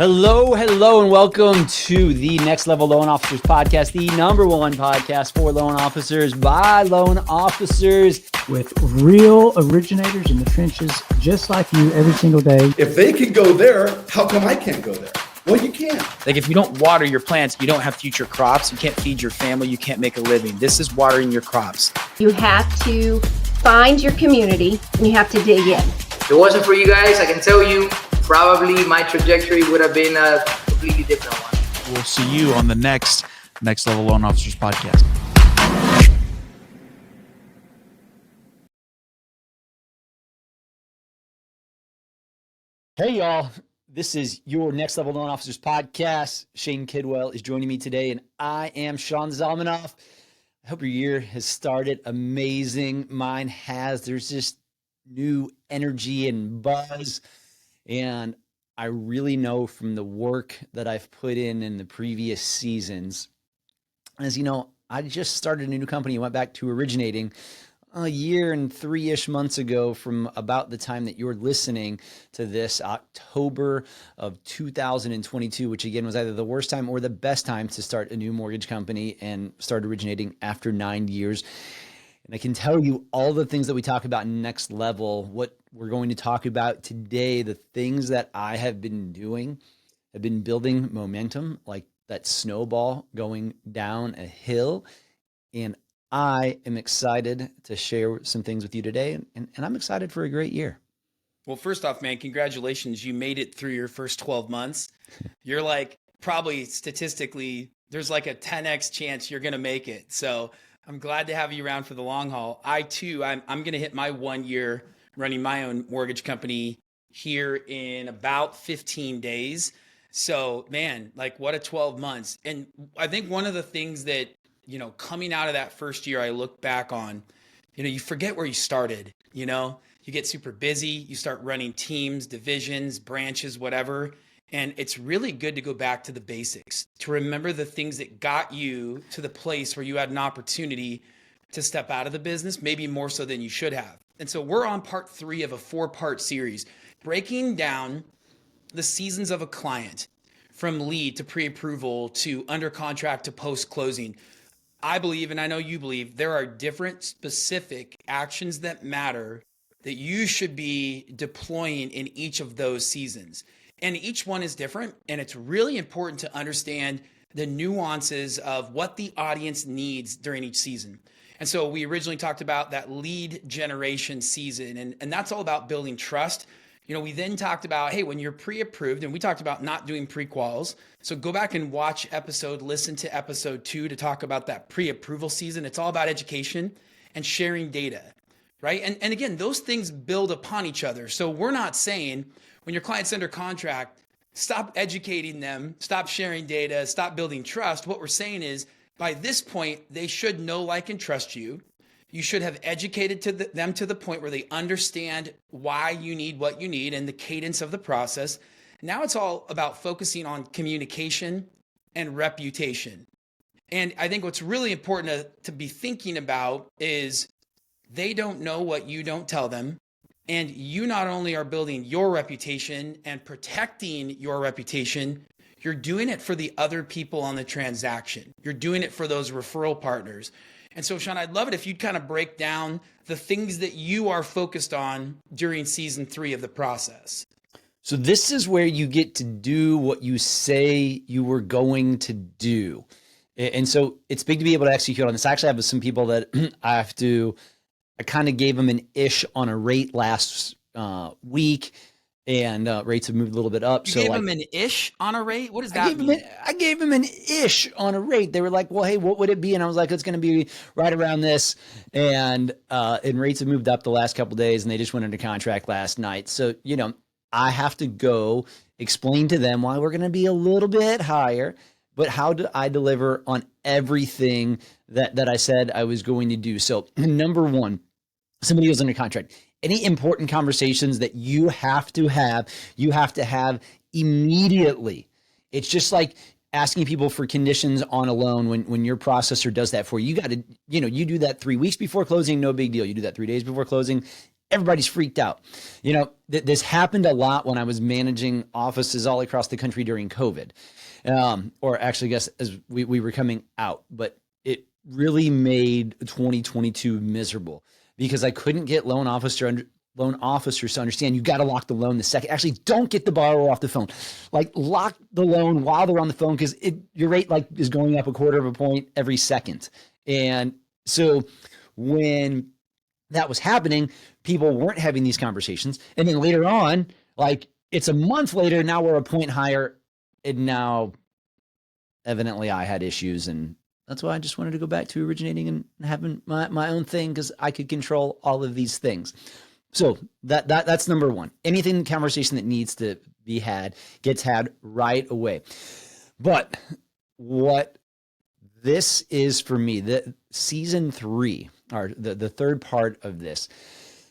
Hello, and welcome to the Next Level Loan Officers Podcast, the number one podcast for loan officers by loan officers. With real originators in the trenches, just like you every single day. If they can go there, how come I can't go there? Well, you can. Like if you don't water your plants, you don't have future crops. You can't feed your family. You can't make a living. This is watering your crops. You have to find your community and you have to dig in. If it wasn't for you guys, I can tell you, probably my trajectory would have been a completely different one. We'll see you on the next Level Loan Officers Podcast. Hey, y'all. This is your Next Level Loan Officers Podcast. Shane Kidwell is joining me today, and I am Sean Zalmanoff. I hope your year has started amazing. Mine has. There's just new energy and buzz. And I really know from the work that I've put in the previous seasons, as you know, I just started a new company, went back to originating a year and 3-ish months ago from about the time that you're listening to this, October of 2022, which again was either the worst time or the best time to start a new mortgage company and start originating after 9 years. And I can tell you all the things that we talk about in Next Level, what we're going to talk about today, the things that I have been doing, have been building momentum like that snowball going down a hill. And I am excited to share some things with you today. And I'm excited for a great year. Well, first off, man, congratulations. You made it through your first 12 months. You're like, probably statistically, there's like a 10x chance you're going to make it. So I'm glad to have you around for the long haul. I'm going to hit my 1 year running my own mortgage company here in about 15 days. So man, like what a 12 months. And I think one of the things that, you know, coming out of that first year, I look back on, you know, you forget where you started, you know, you get super busy, you start running teams, divisions, branches, whatever. And it's really good to go back to the basics, to remember the things that got you to the place where you had an opportunity to step out of the business, maybe more so than you should have. And so we're on part 3 of a 4-part series, breaking down the seasons of a client from lead to pre-approval to under contract to post-closing. I believe, and I know you believe, there are different specific actions that matter that you should be deploying in each of those seasons. And each one is different. And it's really important to understand the nuances of what the audience needs during each season. And so we originally talked about that lead generation season, and that's all about building trust. You know, we then talked about, hey, when you're pre-approved, and we talked about not doing pre-quals. So go back and listen to episode 2 to talk about that pre-approval season. It's all about education and sharing data, right? And again, those things build upon each other. So we're not saying when your client's under contract, stop educating them, stop sharing data, stop building trust. What we're saying is by this point, they should know, like, and trust you. You should have educated them to the point where they understand why you need what you need and the cadence of the process. Now it's all about focusing on communication and reputation. And I think what's really important to be thinking about is they don't know what you don't tell them. And you not only are building your reputation and protecting your reputation, you're doing it for the other people on the transaction. You're doing it for those referral partners. And so, Sean, I'd love it if you'd kind of break down the things that you are focused on during season 3 of the process. So this is where you get to do what you say you were going to do. And so it's big to be able to execute on this. I actually have some people that I kind of gave them an ish on a rate last week. And rates have moved a little bit up. You gave them an ish on a rate? What does that mean? I gave them an ish on a rate. They were like, well, hey, what would it be? And I was like, it's going to be right around this. And rates have moved up the last couple of days, and they just went into contract last night. So, you know, I have to go explain to them why we're going to be a little bit higher, but how do I deliver on everything that I said I was going to do? So number one, somebody goes under contract. Any important conversations that you have to have immediately. It's just like asking people for conditions on a loan when your processor does that for you. You got to, you do that 3 weeks before closing, no big deal. You do that 3 days before closing, everybody's freaked out. This happened a lot when I was managing offices all across the country during COVID. Or actually, I guess as we were coming out, but it really made 2022 miserable because I couldn't get loan officers to understand you got to lock the loan the second. Actually, don't get the borrower off the phone. Like lock the loan while they're on the phone because your rate is going up 1/4 of a point every second. And so when that was happening, people weren't having these conversations. And then later on, it's a month later, now we're a point higher. And now evidently I had issues, and that's why I just wanted to go back to originating and having my own thing because I could control all of these things. So that's number one. Anything conversation that needs to be had gets had right away. But what this is for me, the season 3 or the third part of this.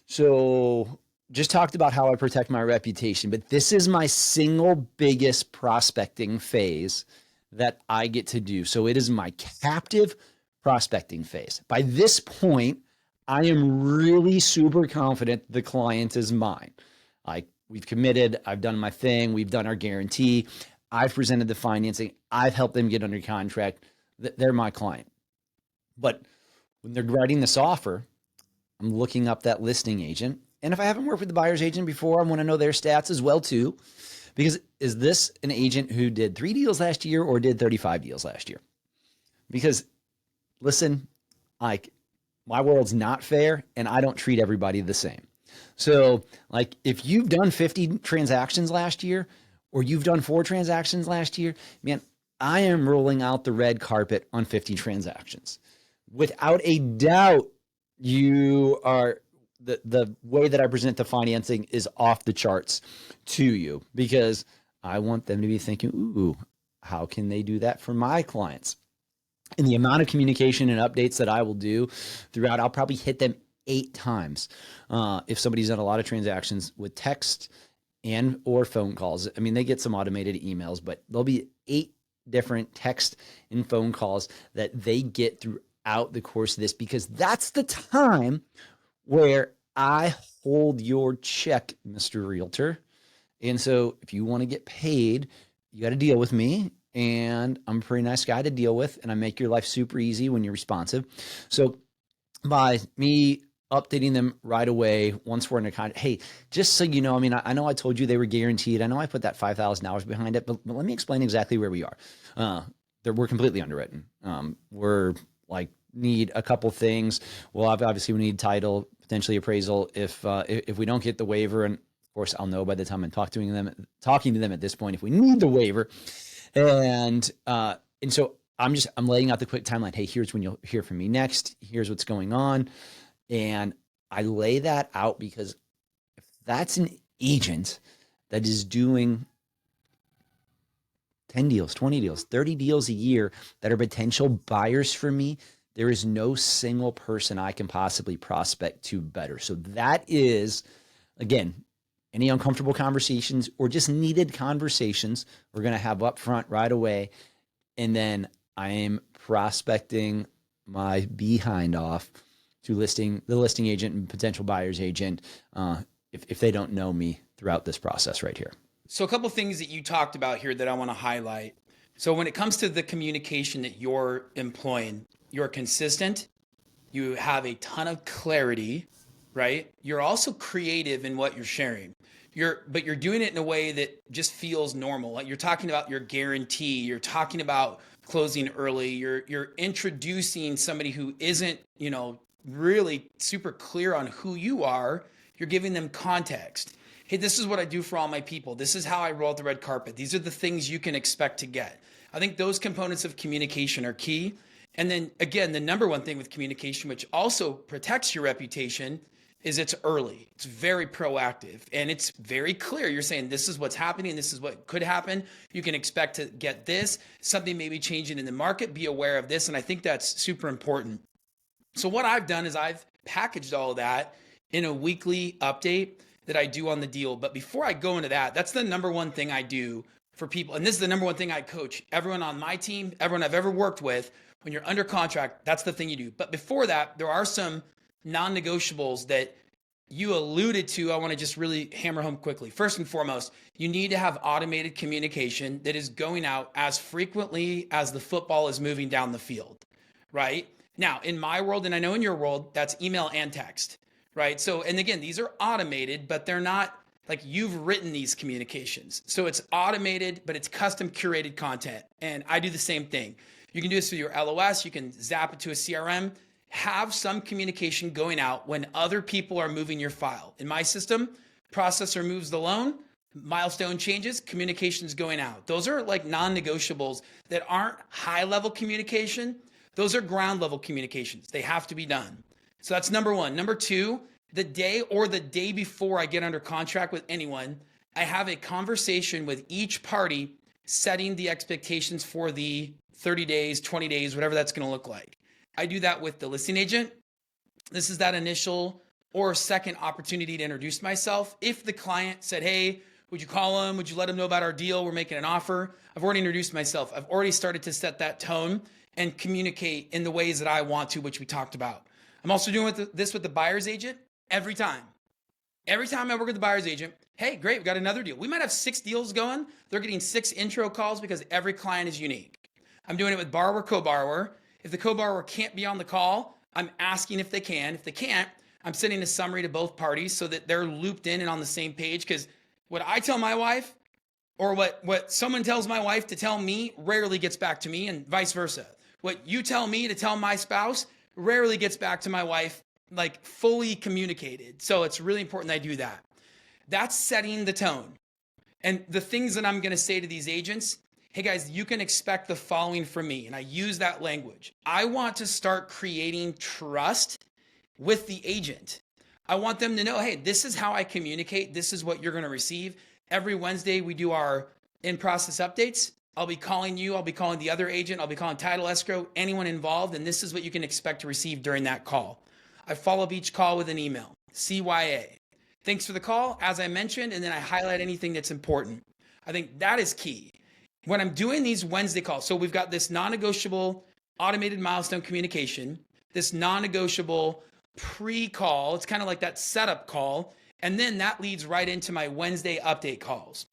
So just talked about how I protect my reputation, but this is my single biggest prospecting phase that I get to do. So it is my captive prospecting phase. By this point, I am really super confident the client is mine. We've committed, I've done my thing, we've done our guarantee, I've presented the financing, I've helped them get under contract. They're my client. But when they're writing this offer, I'm looking up that listing agent. And if I haven't worked with the buyer's agent before, I want to know their stats as well too. Because is this an agent who did 3 deals last year or did 35 deals last year? Because listen, my world's not fair and I don't treat everybody the same. So if you've done 50 transactions last year or you've done 4 transactions last year, man, I am rolling out the red carpet on 50 transactions. Without a doubt, you are the way that I present the financing is off the charts to you because I want them to be thinking, ooh, how can they do that for my clients? And the amount of communication and updates that I will do throughout, I'll probably hit them 8 times. If somebody's done a lot of transactions with text and or phone calls, I mean, they get some automated emails, but there'll be 8 different text and phone calls that they get throughout the course of this because that's the time where I hold your check, Mr. Realtor. And so if you want to get paid, you got to deal with me. And I'm a pretty nice guy to deal with. And I make your life super easy when you're responsive. So by me updating them right away, once we're in a contract, hey, just so you know, I mean, I know I told you they were guaranteed. I know I put that $5,000 behind it, but let me explain exactly where we are. We're completely underwritten. We're need a couple things. Well, obviously we need title, potentially appraisal. If we don't get the waiver, and of course I'll know by the time I'm talking to them at this point if we need the waiver. And so I'm laying out the quick timeline. Hey, here's when you'll hear from me next. Here's what's going on. And I lay that out because if that's an agent that is doing 10 deals, 20 deals, 30 deals a year that are potential buyers for me, there is no single person I can possibly prospect to better. So that is, again, any uncomfortable conversations or just needed conversations we're going to have up front right away. And then I am prospecting my behind off to the listing agent and potential buyer's agent if they don't know me throughout this process right here. So a couple of things that you talked about here that I want to highlight. So when it comes to the communication that you're employing, you're consistent, you have a ton of clarity, right? You're also creative in what you're sharing. But you're doing it in a way that just feels normal. Like you're talking about your guarantee, you're talking about closing early, you're introducing somebody who isn't, really super clear on who you are. You're giving them context. Hey, this is what I do for all my people. This is how I roll out the red carpet. These are the things you can expect to get. I think those components of communication are key. And then again, the number one thing with communication, which also protects your reputation, is it's early. It's very proactive and it's very clear. You're saying this is what's happening. This is what could happen. You can expect to get this. Something may be changing in the market. Be aware of this. And I think that's super important. So what I've done is I've packaged all of that in a weekly update that I do on the deal. But before I go into that, that's the number one thing I do for people. And this is the number one thing I coach everyone on my team, everyone I've ever worked with. When you're under contract, that's the thing you do. But before that, there are some non-negotiables that you alluded to, I want to just really hammer home quickly. First and foremost, you need to have automated communication that is going out as frequently as the football is moving down the field, right? Now, in my world, and I know in your world, that's email and text, right? So, and again, these are automated, but they're not like you've written these communications. So it's automated, but it's custom curated content. And I do the same thing. You can do this with your LOS. You can zap it to a CRM. Have some communication going out when other people are moving your file. In my system, processor moves the loan, milestone changes, communications going out. Those are like non-negotiables that aren't high-level communication. Those are ground-level communications. They have to be done. So that's number one. Number two, the day or the day before I get under contract with anyone, I have a conversation with each party setting the expectations for the 30 days, 20 days, whatever that's going to look like. I do that with the listing agent. This is that initial or second opportunity to introduce myself. If the client said, hey, would you call them? Would you let them know about our deal? We're making an offer. I've already introduced myself. I've already started to set that tone and communicate in the ways that I want to, which we talked about. I'm also doing this with the buyer's agent every time. Every time I work with the buyer's agent, hey, great, we got another deal. We might have 6 deals going. They're getting 6 intro calls because every client is unique. I'm doing it with borrower, co-borrower. If the co-borrower can't be on the call, I'm asking if they can. If they can't, I'm sending a summary to both parties so that they're looped in and on the same page. Because what I tell my wife or what someone tells my wife to tell me rarely gets back to me, and vice versa. What you tell me to tell my spouse rarely gets back to my wife, like fully communicated. So it's really important that I do that. That's setting the tone. And the things that I'm going to say to these agents, hey guys, you can expect the following from me. And I use that language. I want to start creating trust with the agent. I want them to know, hey, this is how I communicate. This is what you're going to receive. Every Wednesday, we do our in-process updates. I'll be calling you. I'll be calling the other agent. I'll be calling title escrow, anyone involved. And this is what you can expect to receive during that call. I follow up each call with an email, CYA. Thanks for the call, as I mentioned, and then I highlight anything that's important. I think that is key. When I'm doing these Wednesday calls, so we've got this non-negotiable automated milestone communication, this non-negotiable pre-call, it's kind of like that setup call, and then that leads right into my Wednesday update calls.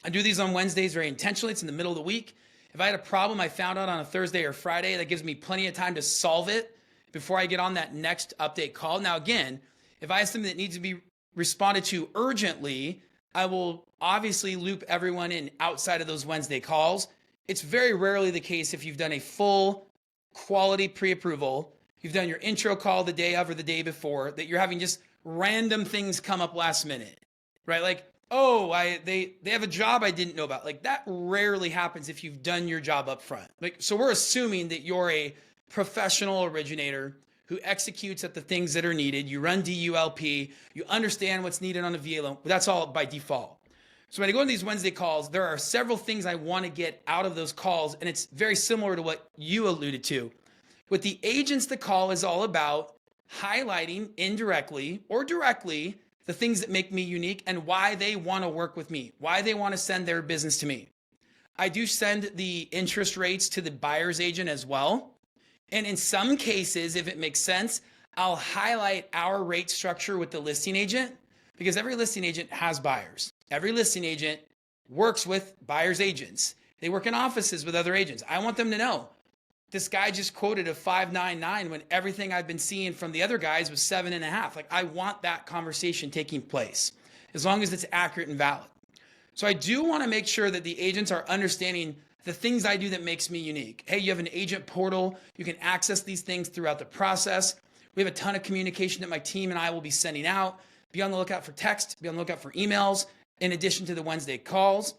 I do these on Wednesdays very intentionally. It's in the middle of the week. If I had a problem I found out on a Thursday or Friday, that gives me plenty of time to solve it before I get on that next update call. Now, again, if I have something that needs to be responded to urgently, I will obviously loop everyone in outside of those Wednesday calls. It's very rarely the case if you've done a full quality pre-approval, you've done your intro call the day of or the day before, that you're having just random things come up last minute, right? Like, oh, they have a job I didn't know about. Like that rarely happens if you've done your job up front. Like, so we're assuming that you're a professional originator who executes at the things that are needed. You run DULP, you understand what's needed on a VA loan. That's all by default. So when I go on these Wednesday calls, there are several things I want to get out of those calls, and it's very similar to what you alluded to. With the agents, the call is all about highlighting indirectly or directly the things that make me unique and why they want to work with me, why they want to send their business to me. I do send the interest rates to the buyer's agent as well. And in some cases, if it makes sense, I'll highlight our rate structure with the listing agent because every listing agent has buyers. Every listing agent works with buyer's agents. They work in offices with other agents. I want them to know this guy just quoted a 5.99 when everything I've been seeing from the other guys was 7.5. Like I want that conversation taking place as long as it's accurate and valid. So I do want to make sure that the agents are understanding the things I do that makes me unique. Hey, you have an agent portal. You can access these things throughout the process. We have a ton of communication that my team and I will be sending out. Be on the lookout for text, be on the lookout for emails, in addition to the Wednesday calls.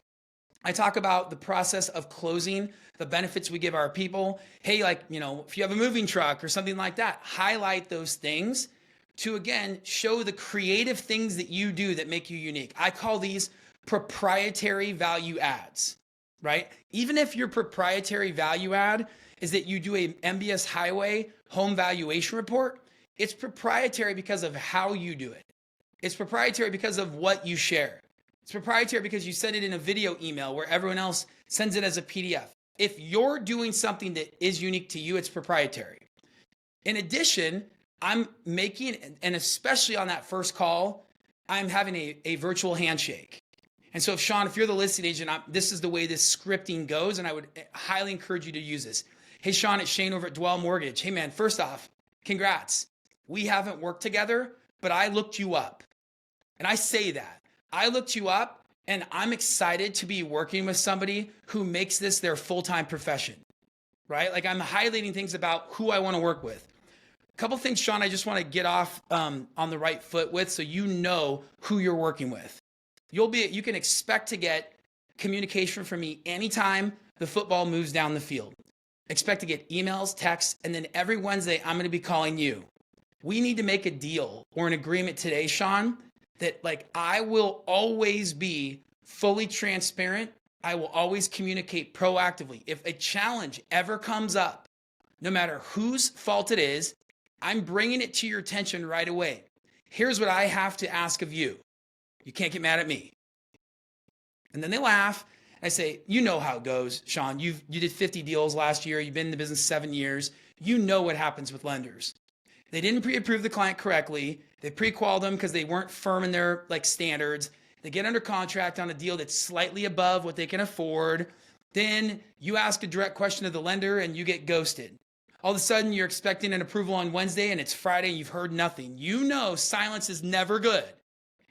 I talk about the process of closing, the benefits we give our people. Hey, like, if you have a moving truck or something like that, highlight those things to, again, show the creative things that you do that make you unique. I call these proprietary value adds. Right? Even if your proprietary value add is that you do a MBS Highway home valuation report, it's proprietary because of how you do it. It's proprietary because of what you share. It's proprietary because you send it in a video email where everyone else sends it as a PDF. If you're doing something that is unique to you, it's proprietary. In addition, I'm making, and especially on that first call, I'm having a virtual handshake. And so if Sean, if you're the listing agent, this is the way this scripting goes, and I would highly encourage you to use this. Hey, Sean, it's Shane over at Dwell Mortgage. Hey, man, first off, congrats. We haven't worked together, but I looked you up. And I say that. I looked you up, and I'm excited to be working with somebody who makes this their full-time profession, right? Like I'm highlighting things about who I want to work with. A couple things, Sean, I just want to get off on the right foot with so you know who you're working with. You can expect to get communication from me anytime the football moves down the field. Expect to get emails, texts, and then every Wednesday, I'm going to be calling you. We need to make a deal or an agreement today, Sean, that like I will always be fully transparent. I will always communicate proactively. If a challenge ever comes up, no matter whose fault it is, I'm bringing it to your attention right away. Here's what I have to ask of you. You can't get mad at me. And then they laugh. I say, you know how it goes, Sean. You did 50 deals last year. You've been in the business 7 years. You know what happens with lenders. They didn't pre-approve the client correctly. They pre-qualified them because they weren't firm in their standards. They get under contract on a deal that's slightly above what they can afford. Then you ask a direct question of the lender and you get ghosted. All of a sudden you're expecting an approval on Wednesday and it's Friday and you've heard nothing. You know silence is never good.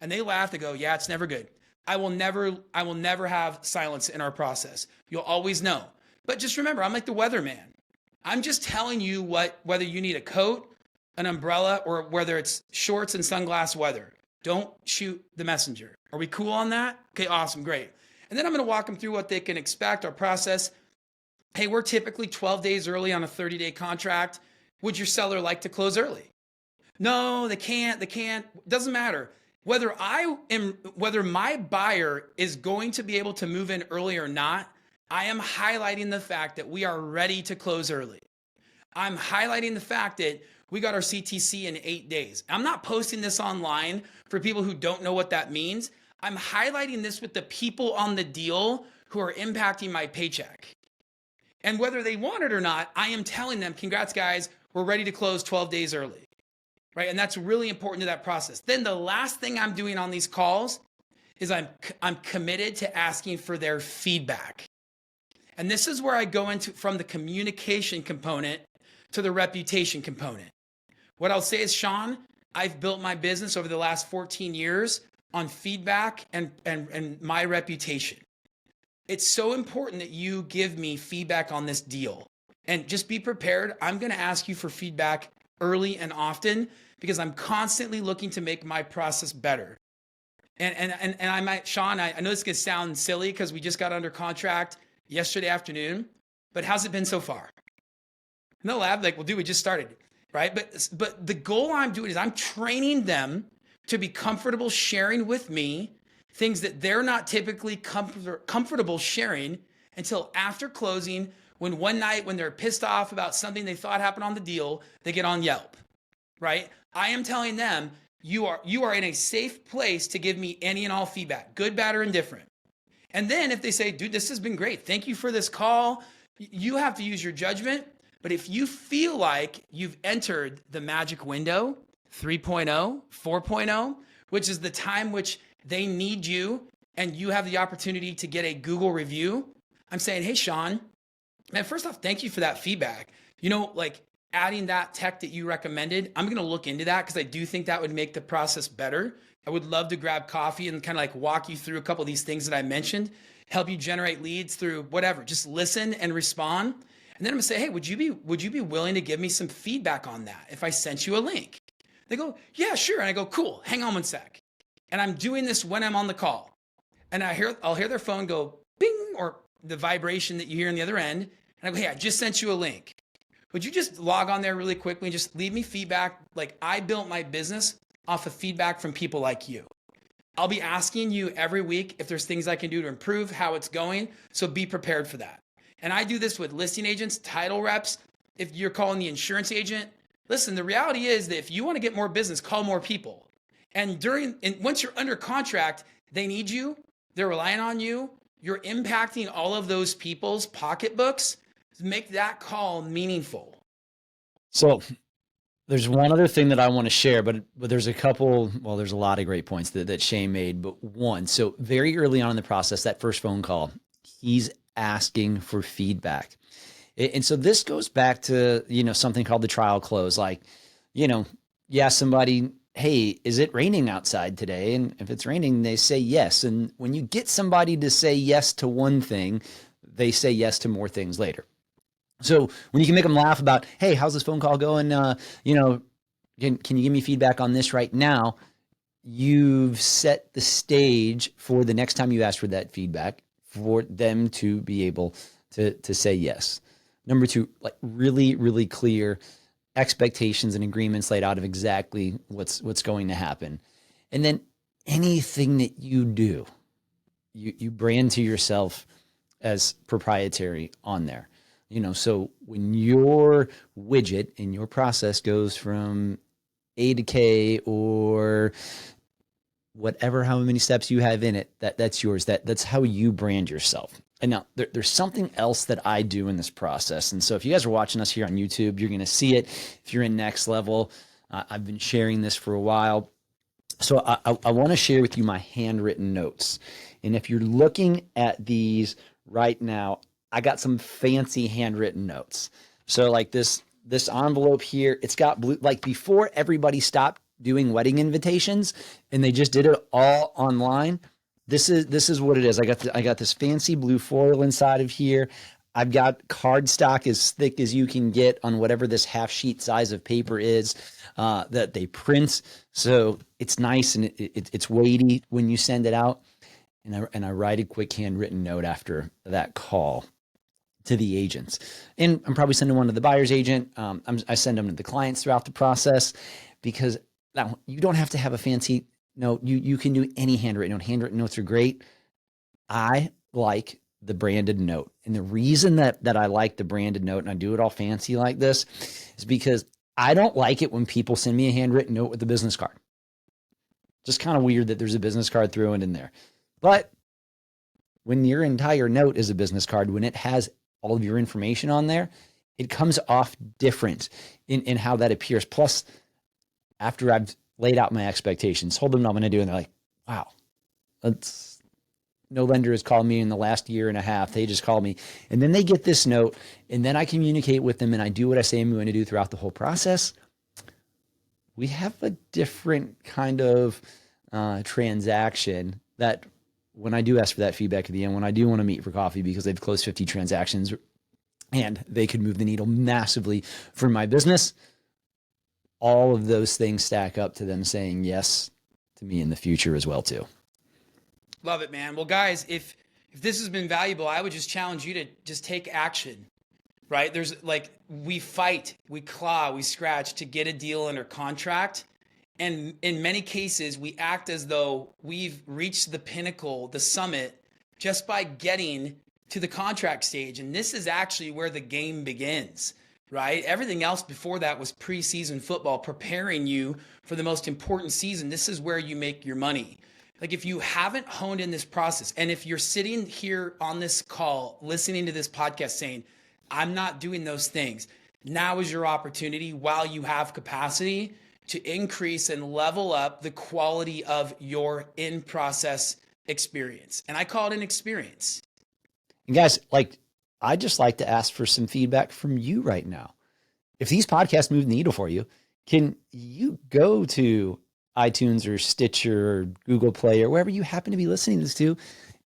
And they laugh, they go, yeah, it's never good. I will never have silence in our process. You'll always know. But just remember, I'm like the weatherman. I'm just telling you whether you need a coat, an umbrella, or whether it's shorts and sunglass weather. Don't shoot the messenger. Are we cool on that? Okay, awesome, great. And then I'm going to walk them through what they can expect, our process. Hey, we're typically 12 days early on a 30-day contract. Would your seller like to close early? No, they can't. Doesn't matter. Whether my buyer is going to be able to move in early or not, I am highlighting the fact that we are ready to close early. I'm highlighting the fact that we got our CTC in 8 days. I'm not posting this online for people who don't know what that means. I'm highlighting this with the people on the deal who are impacting my paycheck. And whether they want it or not, I am telling them, congrats guys, we're ready to close 12 days early. Right? And that's really important to that process. Then the last thing I'm doing on these calls is I'm committed to asking for their feedback. And this is where I go into from the communication component to the reputation component. What I'll say is, Sean, I've built my business over the last 14 years on feedback and my reputation. It's so important that you give me feedback on this deal. And just be prepared. I'm going to ask you for feedback early and often because I'm constantly looking to make my process better. And I might, Sean, I know this is going to sound silly because we just got under contract yesterday afternoon, but how's it been so far? And they'll laugh like, well, dude, we just started, right? But the goal I'm doing is I'm training them to be comfortable sharing with me things that they're not typically comfortable sharing until after closing, when one night when they're pissed off about something they thought happened on the deal, they get on Yelp, right? I am telling them, you are in a safe place to give me any and all feedback, good, bad, or indifferent. And then if they say, dude, this has been great. Thank you for this call. You have to use your judgment. But if you feel like you've entered the magic window, 3.0, 4.0, which is the time which they need you and you have the opportunity to get a Google review, I'm saying, hey, Sean, man, first off, thank you for that feedback. You know, like adding that tech that you recommended, I'm going to look into that because I do think that would make the process better. I would love to grab coffee and kind of like walk you through a couple of these things that I mentioned, help you generate leads through whatever, just listen and respond. And then I'm gonna say, hey, would you be willing to give me some feedback on that if I sent you a link? They go, yeah, sure. And I go, cool, hang on one sec. And I'm doing this when I'm on the call. And I'll hear their phone go bing, or the vibration that you hear on the other end. And I go, hey, I just sent you a link. Would you just log on there really quickly and just leave me feedback? Like I built my business off of feedback from people like you. I'll be asking you every week if there's things I can do to improve how it's going. So be prepared for that. And I do this with listing agents, title reps. If you're calling the insurance agent, listen, the reality is that if you want to get more business, call more people. And once you're under contract, they need you. They're relying on you. You're impacting all of those people's pocketbooks. Make that call meaningful. So There's one other thing that I want to share, but there's a couple, well, there's a lot of great points that Shane made, but one, so very early on in the process, that first phone call, he's asking for feedback. And so this goes back to, something called the trial close. Like, you ask somebody, hey, is it raining outside today? And if it's raining, they say yes. And when you get somebody to say yes to one thing, they say yes to more things later. So when you can make them laugh about, hey, how's this phone call going? Can you give me feedback on this right now? You've set the stage for the next time you ask for that feedback for them to be able to say yes. Number two, like really, really clear expectations and agreements laid out of exactly what's going to happen. And then anything that you do, you brand to yourself as proprietary on there. So when your widget in your process goes from A to K or whatever, how many steps you have in it, that's yours. That's how you brand yourself. And now there's something else that I do in this process. And so if you guys are watching us here on YouTube, you're going to see it. If you're in Next Level, I've been sharing this for a while. So I want to share with you my handwritten notes. And if you're looking at these right now, I got some fancy handwritten notes. So like this envelope here, it's got blue, like before everybody stopped doing wedding invitations and they just did it all online. This is what it is. I got this fancy blue foil inside of here. I've got cardstock as thick as you can get on whatever this half sheet size of paper is that they print. So it's nice and it's weighty when you send it out. And I write a quick handwritten note after that call to the agents. And I'm probably sending one to the buyer's agent. I send them to the clients throughout the process because now you don't have to have a fancy note. You can do any handwritten note. Handwritten notes are great. I like the branded note. And the reason that I like the branded note and I do it all fancy like this is because I don't like it when people send me a handwritten note with a business card. Just kind of weird that there's a business card thrown in there. But when your entire note is a business card, when it has all of your information on there, it comes off different in how that appears. Plus, after I've laid out my expectations, told them what I'm going to do, and they're like, wow, no lender has called me in the last year and a half. They just called me. And then they get this note, and then I communicate with them, and I do what I say I'm going to do throughout the whole process. We have a different kind of transaction that when I do ask for that feedback at the end, when I do want to meet for coffee because they've closed 50 transactions and they could move the needle massively for my business, all of those things stack up to them saying yes to me in the future as well too. Love it, man. Well, guys, if this has been valuable, I would just challenge you to just take action, right? There's like, we fight, we claw, we scratch to get a deal under contract. And in many cases, we act as though we've reached the pinnacle, the summit, just by getting to the contract stage. And this is actually where the game begins, right? Everything else before that was preseason football, preparing you for the most important season. This is where you make your money. Like if you haven't honed in this process, and if you're sitting here on this call, listening to this podcast saying, I'm not doing those things, now is your opportunity while you have capacity to increase and level up the quality of your in-process experience. And I call it an experience. And guys, like, I just like to ask for some feedback from you right now. If these podcasts move the needle for you, can you go to iTunes or Stitcher or Google Play or wherever you happen to be listening to this to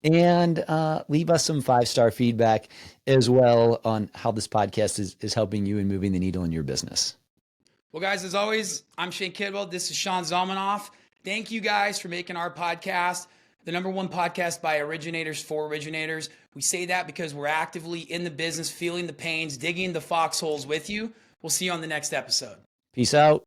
and leave us some 5-star feedback as well on how this podcast is helping you in moving the needle in your business. Well, guys, as always, I'm Shane Kidwell. This is Sean Zalmanoff. Thank you guys for making our podcast the #1 podcast by originators for originators. We say that because we're actively in the business, feeling the pains, digging the foxholes with you. We'll see you on the next episode. Peace out.